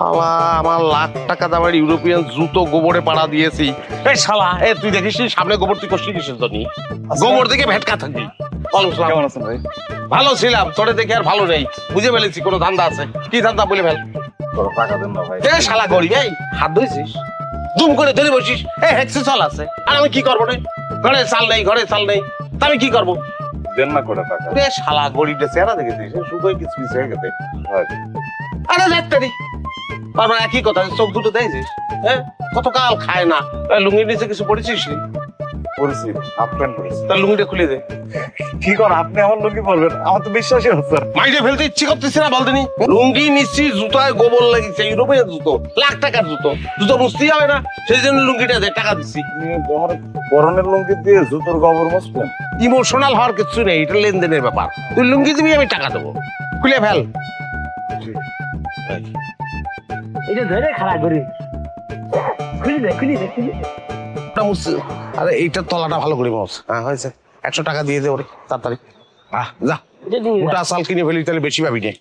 শালা আমার লাখ টাকা দামের ইউরোপিয়ান জুতো গোবরে পাড়া দিয়েছি। এই শালা তুই দেখিস সামনে গোবর তুই কষ্ট কিসের জন্য? গোবর দেখে ভেটকা থাকবি। কেমন আছেন ভাই? ভালো ছিলাম, তোরে দেখে আর ভালো নেই। বুঝে ফেলেছি কোনো ধান্দা আছে। কি ধান্দা বলে ফেল। টাকা দেন না ভাই। শালা গরিব, এই হাত ধুইছিস, দুম করে ধরে বসিস। হেক্সে চল আছে, আর আমি কি করবো রে? ঘরে চাল নেই, ঘরে চাল নেই, তা আমি কি করবো? দেন না করে টাকা। শালা গরিবটা চেহারা দেখেছিস, শুধুই কিছু কিছু হয়ে গেছে। ভাই আরে দেখতে তারপর একই কথা, চোখ দুটো দেখছিস? কতকাল খায় না। লুঙ্গির নিচে কিছু পড়েছিস? পড়েছি, হাফ প্যান্ট পড়েছি। তার লুঙ্গিটা খুলে দে। কি কর আপনি আমার লুঙ্গি পরবেন? আমার তো বিশ্বাসই হচ্ছে না। মাইরে ফেলতে ইচ্ছে করতেছি না বলতেনি। লুঙ্গি নিচ্ছি, জুতায় গোবর লাগিয়েছে, ইউরোপের জুতো, লাখ টাকার জুতো, জুতো মুছতেই হবে না, সেই জন্য লুঙ্গিটা দে, টাকা দিচ্ছি। আমার পরনের লুঙ্গি দিয়ে জুতোর গোবর মুছবেন? ইমোশনাল হওয়ার কিছু নেই, এটা লেনদেনের ব্যাপার। তুই লুঙ্গি দিবি, আমি টাকা দেবো। খুলে ফেল। এটা ধরে খারাপ করি, খুলি দে খুলি দে খুলি। আরে এইটার তলাটা ভালো করে মোছ। হ্যাঁ হয়েছে, 100 টাকা দিয়ে দে ওরে তাড়াতাড়ি। যা, এটা নিয়ে গোটা চাল কিনে ফেলি, তাহলে বেশি পাবি না।